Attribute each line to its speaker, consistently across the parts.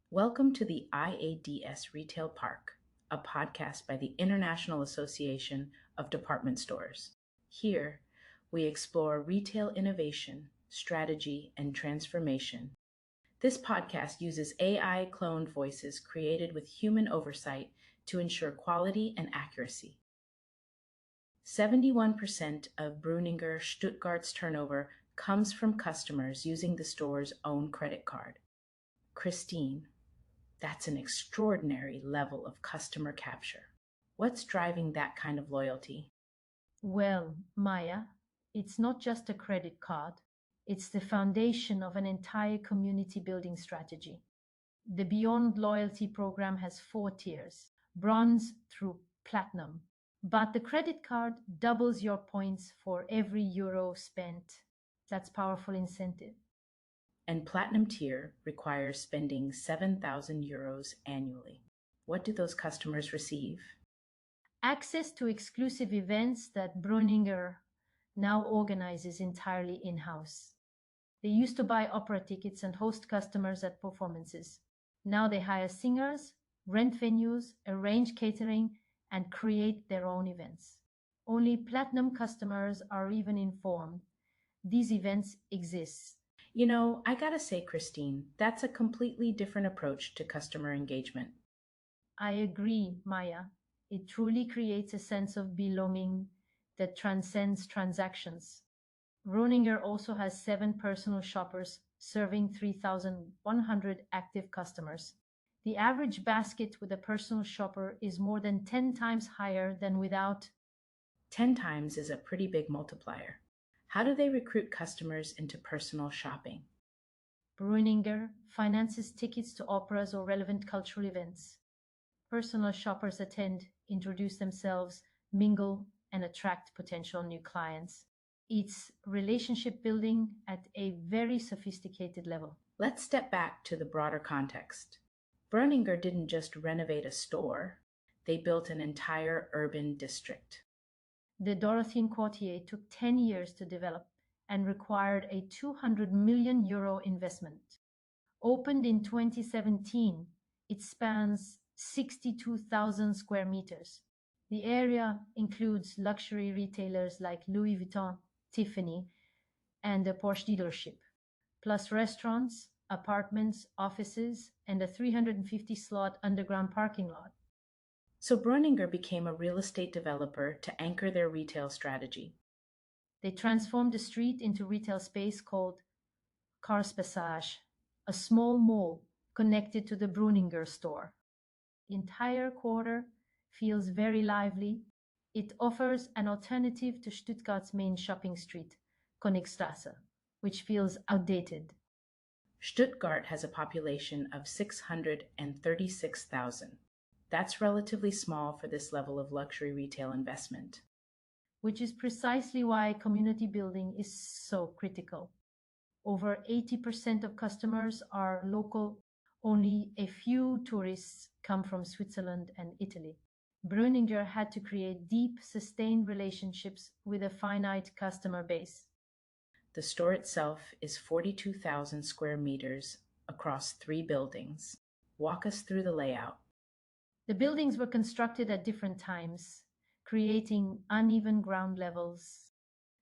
Speaker 1: Welcome to the IADS Retail Park, a podcast by the International Association of Department Stores. Here, we explore retail innovation, strategy, and transformation. This podcast uses AI cloned voices created with human oversight to ensure quality and accuracy. 71% of Breuninger Stuttgart's turnover comes from customers using the store's own credit card. Christine, that's an extraordinary level of customer capture. What's driving that kind of loyalty?
Speaker 2: Well, Maya, it's not just a credit card, it's the foundation of an entire community building strategy. The Beyond Loyalty program has 4 tiers: bronze through platinum. But the credit card doubles your points for every euro spent. That's powerful incentive.
Speaker 1: And Platinum Tier requires spending 7,000 euros annually. What do those customers receive?
Speaker 2: Access to exclusive events that Breuninger now organizes entirely in-house. They used to buy opera tickets and host customers at performances. Now they hire singers, rent venues, arrange catering, and create their own events. Only platinum customers are even informed these events exist.
Speaker 1: I gotta say, Christine, that's a completely different approach to customer engagement.
Speaker 2: I agree, Maya. It truly creates a sense of belonging that transcends transactions. Roninger also has 7 personal shoppers serving 3,100 active customers. The average basket with a personal shopper is more than 10 times higher than without.
Speaker 1: 10 times is a pretty big multiplier. How do they recruit customers into personal shopping?
Speaker 2: Breuninger finances tickets to operas or relevant cultural events. Personal shoppers attend, introduce themselves, mingle, and attract potential new clients. It's relationship building at a very sophisticated level.
Speaker 1: Let's step back to the broader context. Breuninger didn't just renovate a store, they built an entire urban district.
Speaker 2: The Dorotheen Quartier took 10 years to develop and required a 200 million euro investment. Opened in 2017, it spans 62,000 square meters. The area includes luxury retailers like Louis Vuitton, Tiffany, and a Porsche dealership, plus restaurants, apartments, offices, and a 350-slot underground parking lot.
Speaker 1: So Breuninger became a real estate developer to anchor their retail strategy.
Speaker 2: They transformed the street into retail space called Passage, a small mall connected to the Breuninger store. The entire quarter feels very lively. It offers an alternative to Stuttgart's main shopping street, Königstrasse, which feels outdated.
Speaker 1: Stuttgart has a population of 636,000. That's relatively small for this level of luxury retail investment.
Speaker 2: Which is precisely why community building is so critical. Over 80% of customers are local. Only a few tourists come from Switzerland and Italy. Breuninger had to create deep, sustained relationships with a finite customer base.
Speaker 1: The store itself is 42,000 square meters across 3 buildings. Walk us through the layout.
Speaker 2: The buildings were constructed at different times, creating uneven ground levels.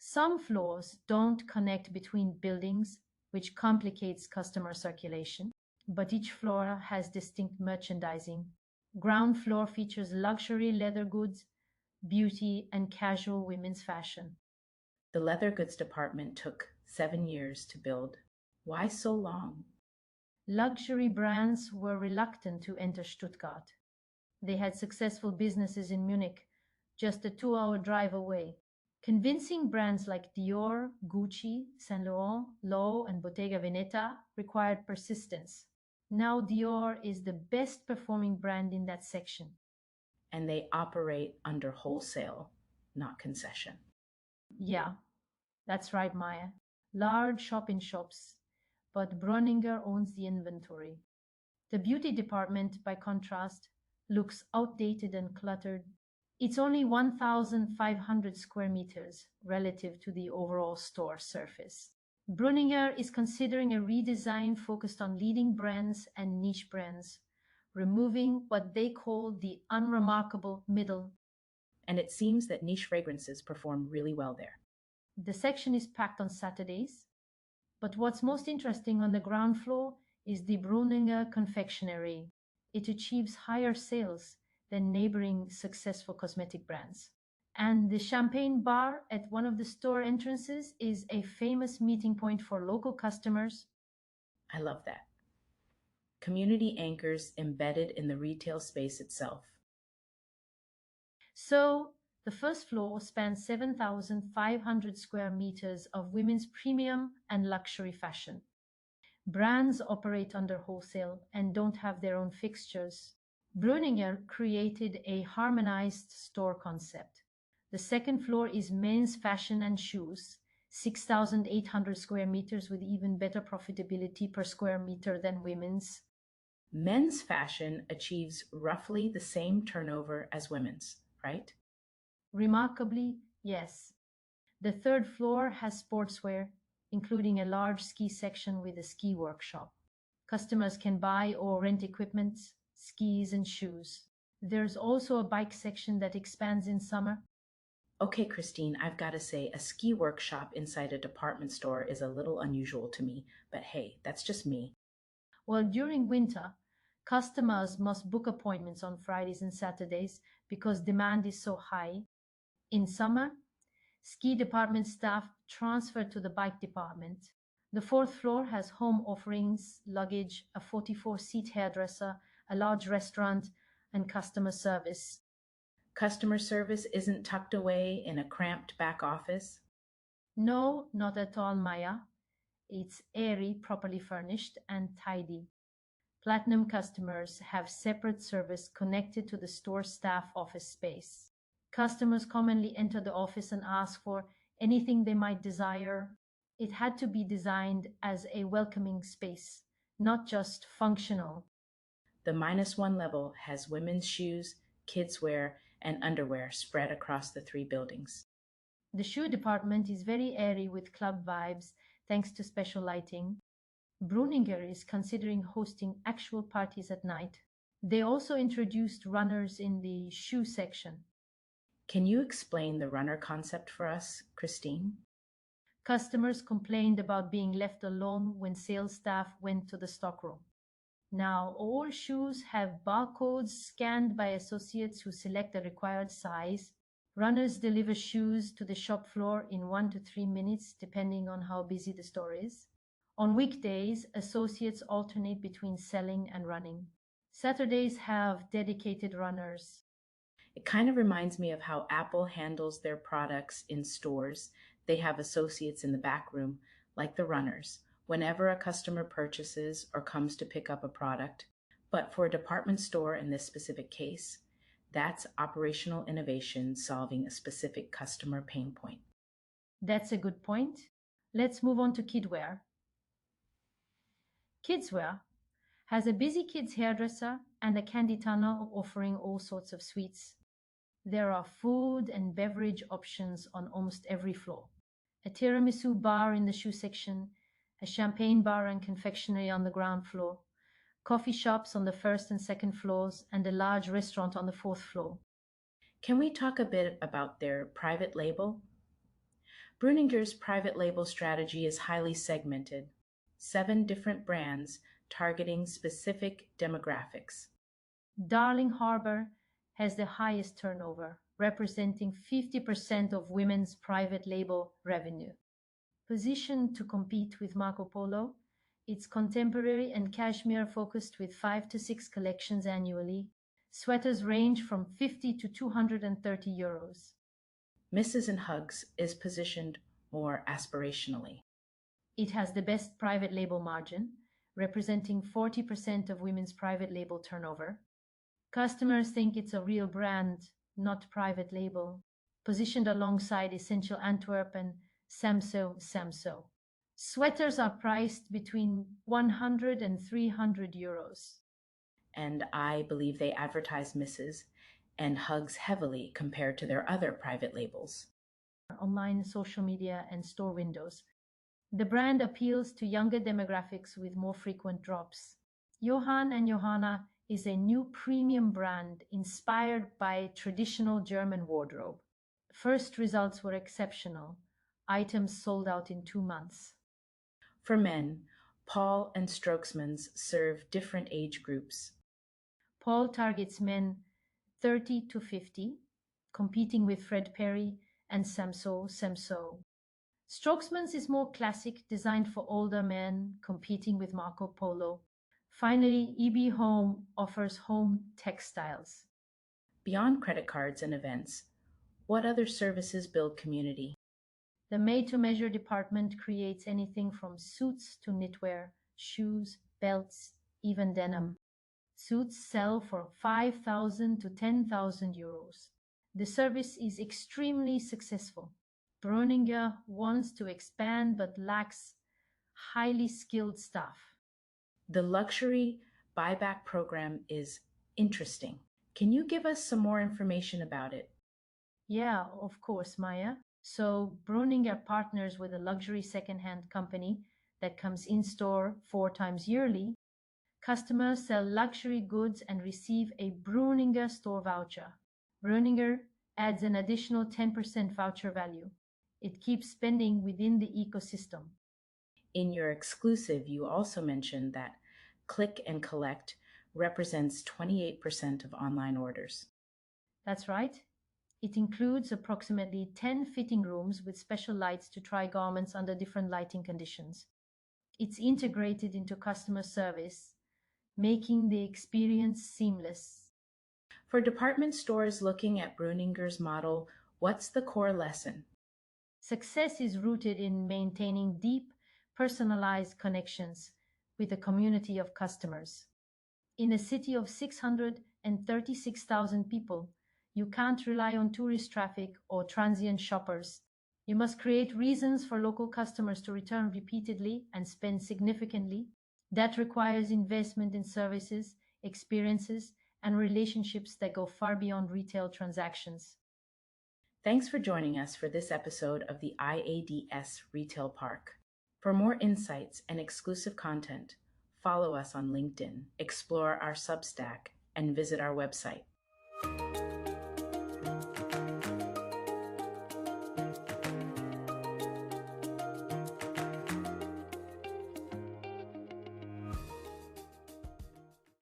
Speaker 2: Some floors don't connect between buildings, which complicates customer circulation, but each floor has distinct merchandising. Ground floor features luxury leather goods, beauty, and casual women's fashion.
Speaker 1: The leather goods department took 7 years to build. Why so long?
Speaker 2: Luxury brands were reluctant to enter Stuttgart. They had successful businesses in Munich, just a 2-hour drive away. Convincing brands like Dior, Gucci, Saint Laurent, Loewe, and Bottega Veneta required persistence. Now Dior is the best performing brand in that section.
Speaker 1: And they operate under wholesale, not concession.
Speaker 2: Yeah, that's right, Maya. Large shop-in-shops, but Breuninger owns the inventory. The beauty department, by contrast, looks outdated and cluttered. It's only 1,500 square meters relative to the overall store surface. Breuninger is considering a redesign focused on leading brands and niche brands, removing what they call the unremarkable middle.
Speaker 1: And it seems that niche fragrances perform really well there.
Speaker 2: The section is packed on Saturdays, but what's most interesting on the ground floor is the Breuninger confectionery. It achieves higher sales than neighboring successful cosmetic brands. And the champagne bar at one of the store entrances is a famous meeting point for local customers.
Speaker 1: I love that. Community anchors embedded in the retail space itself.
Speaker 2: So, the first floor spans 7,500 square meters of women's premium and luxury fashion. Brands operate under wholesale and don't have their own fixtures. Breuninger created a harmonized store concept. The second floor is men's fashion and shoes, 6,800 square meters with even better profitability per square meter than women's.
Speaker 1: Men's fashion achieves roughly the same turnover as women's, right?
Speaker 2: Remarkably, yes. The third floor has sportswear, including a large ski section with a ski workshop. Customers can buy or rent equipment, skis, and shoes. There's also a bike section that expands in summer.
Speaker 1: Okay, Christine, I've got to say, a ski workshop inside a department store is a little unusual to me, but hey, that's just me.
Speaker 2: While during winter, customers must book appointments on Fridays and Saturdays because demand is so high. In summer, ski department staff transfer to the bike department. The fourth floor has home offerings, luggage, a 44-seat hairdresser, a large restaurant, and customer service.
Speaker 1: Customer service isn't tucked away in a cramped back office.
Speaker 2: No, not at all, Maya. It's airy, properly furnished, and tidy. Platinum customers have separate service connected to the store staff office space. Customers commonly enter the office and ask for anything they might desire. It had to be designed as a welcoming space, not just functional.
Speaker 1: The -1 level has women's shoes, kids' wear, and underwear spread across the three buildings.
Speaker 2: The shoe department is very airy with club vibes thanks to special lighting. Breuninger is considering hosting actual parties at night. They also introduced runners in the shoe section.
Speaker 1: Can you explain the runner concept for us, Christine?
Speaker 2: Customers complained about being left alone when sales staff went to the stockroom. Now, all shoes have barcodes scanned by associates who select the required size. Runners deliver shoes to the shop floor in 1 to 3 minutes, depending on how busy the store is. On weekdays, associates alternate between selling and running. Saturdays have dedicated runners.
Speaker 1: It kind of reminds me of how Apple handles their products in stores. They have associates in the back room, like the runners, whenever a customer purchases or comes to pick up a product. But for a department store in this specific case, that's operational innovation solving a specific customer pain point.
Speaker 2: That's a good point. Let's move on to kidwear. Kidswear has a busy kids hairdresser and a candy tunnel offering all sorts of sweets. There are food and beverage options on almost every floor. A tiramisu bar in the shoe section, a champagne bar and confectionery on the ground floor, coffee shops on the first and second floors, and a large restaurant on the fourth floor.
Speaker 1: Can we talk a bit about their private label? Breuninger's private label strategy is highly segmented, 7 different brands targeting specific demographics.
Speaker 2: Darling Harbour has the highest turnover, representing 50% of women's private label revenue. Positioned to compete with Marco Polo, it's contemporary and cashmere focused with 5 to 6 collections annually. Sweaters range from 50 to €230.
Speaker 1: Mrs. and Hugs is positioned more aspirationally.
Speaker 2: It has the best private label margin, representing 40% of women's private label turnover. Customers think it's a real brand, not private label, positioned alongside Essential Antwerp and Samso. Sweaters are priced between 100 and €300.
Speaker 1: And I believe they advertise Mrs. and Hugs heavily compared to their other private labels.
Speaker 2: Online, social media, and store windows. The brand appeals to younger demographics with more frequent drops. Johann and Johanna is a new premium brand inspired by traditional German wardrobe. First results were exceptional. Items sold out in 2 months.
Speaker 1: For men, Paul and Strokesman's serve different age groups.
Speaker 2: Paul targets men 30 to 50, competing with Fred Perry and Samso. Strokesman's is more classic, designed for older men, competing with Marco Polo. Finally, EB Home offers home textiles.
Speaker 1: Beyond credit cards and events, what other services build community?
Speaker 2: The made-to-measure department creates anything from suits to knitwear, shoes, belts, even denim. Suits sell for 5,000 to 10,000 euros. The service is extremely successful. Breuninger wants to expand but lacks highly skilled staff.
Speaker 1: The luxury buyback program is interesting. Can you give us some more information about it?
Speaker 2: Yeah, of course, Maya. So Breuninger partners with a luxury second-hand company that comes in store 4 times yearly. Customers sell luxury goods and receive a Breuninger store voucher. Breuninger adds an additional 10% voucher value. It keeps spending within the ecosystem.
Speaker 1: In your exclusive, you also mentioned that click and collect represents 28% of online orders.
Speaker 2: That's right. It includes approximately 10 fitting rooms with special lights to try garments under different lighting conditions. It's integrated into customer service, making the experience seamless.
Speaker 1: For department stores looking at Breuninger's model, what's the core lesson?
Speaker 2: Success is rooted in maintaining deep, personalized connections with a community of customers. In a city of 636,000 people, you can't rely on tourist traffic or transient shoppers. You must create reasons for local customers to return repeatedly and spend significantly. That requires investment in services, experiences, and relationships that go far beyond retail transactions.
Speaker 1: Thanks for joining us for this episode of the IADS Retail Park. For more insights and exclusive content, follow us on LinkedIn, explore our Substack, and visit our website.